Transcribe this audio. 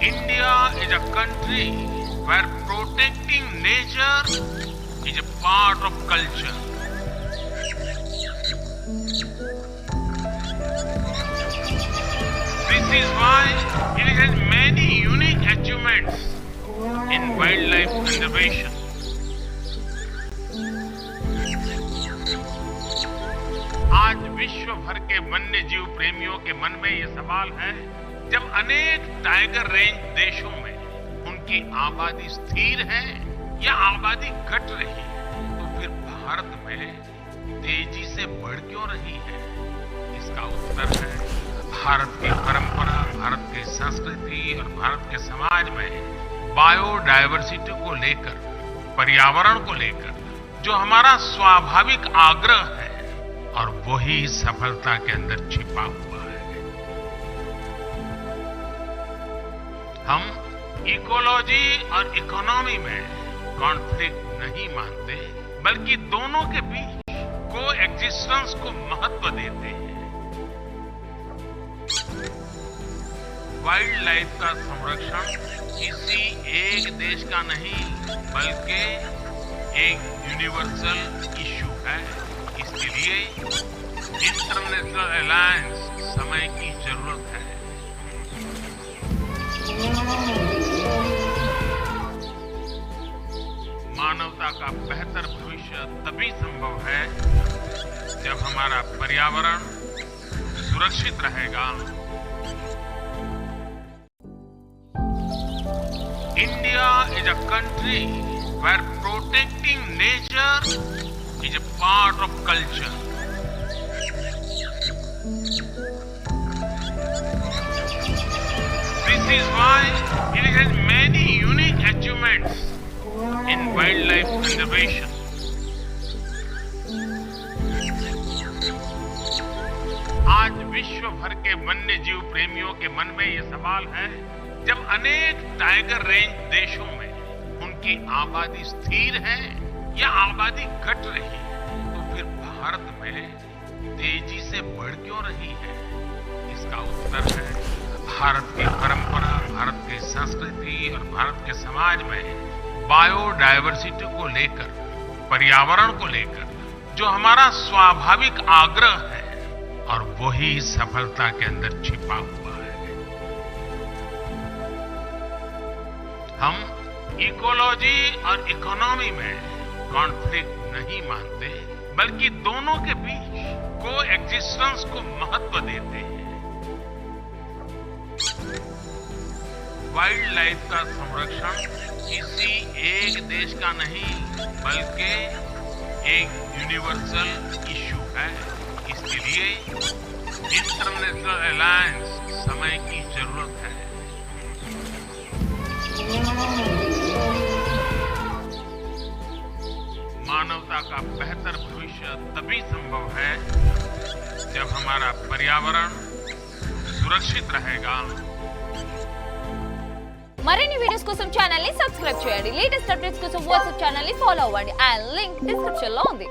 India is a country where protecting nature is a part of culture. This is why it has many unique achievements in wildlife conservation. आज विश्व भर के वन्य जीव प्रेमियों के मन में ये सवाल है, जब अनेक टाइगर रेंज देशों में उनकी आबादी स्थिर है या आबादी घट रही है, तो फिर भारत में तेजी से बढ़ क्यों रही है? इसका उत्तर है भारत की परंपरा, भारत की संस्कृति और भारत के समाज में बायोडायवर्सिटी को लेकर, पर्यावरण को लेकर जो हमारा स्वाभाविक आग्रह है, और वही सफलता के अंदर छिपा हुआ है। हम इकोलॉजी और इकोनॉमी में कॉन्फ्लिक्ट नहीं मानते, बल्कि दोनों के बीच को एक्जिस्टेंस को महत्व देते हैं। वाइल्ड लाइफ का संरक्षण किसी एक देश का नहीं, बल्कि एक यूनिवर्सल इश्यू है। इसके लिए इंटरनेशनल अलायंस समय की जरूरत है। मानवता का बेहतर भविष्य तभी संभव है जब हमारा पर्यावरण सुरक्षित रहेगा। India is a country where protecting nature is a part of culture. This is why it has many unique achievements in wildlife conservation. आज विश्व भर के वन्य जीव प्रेमियों के मन में ये सवाल है, जब अनेक टाइगर रेंज देशों में उनकी आबादी स्थिर है या आबादी घट रही है, तो फिर भारत में तेजी से बढ़ क्यों रही है? इसका उत्तर है भारत की परंपरा, भारत की संस्कृति और भारत के समाज में बायोडायवर्सिटी को लेकर, पर्यावरण को लेकर जो हमारा स्वाभाविक आग्रह है, और वही सफलता के अंदर छिपा हुआ है। हम इकोलॉजी और इकोनॉमी में कॉन्फ्लिक्ट नहीं मानते, बल्कि दोनों के बीच को एक्जिस्टेंस को महत्व देते हैं। वाइल्ड लाइफ का संरक्षण किसी एक देश का नहीं, बल्कि एक यूनिवर्सल इश्यू है। इसके लिए इंटरनेशनल अलायंस समय की जरूरत है। मानवता का बेहतर भविष्य तभी संभव है जब हमारा पर्यावरण सुरक्षित रहेगा। మరిన్ని వీడియోస్ కోసం ఛానల్ ని సబ్స్క్రైబ్ చేయండి. లేటెస్ట్ అప్డేట్స్ కోసం వాట్సాప్ ఛానల్ ని ఫాలో అవ్వండి. ఆ లింక్ డిస్క్రిప్షన్ లో ఉంది.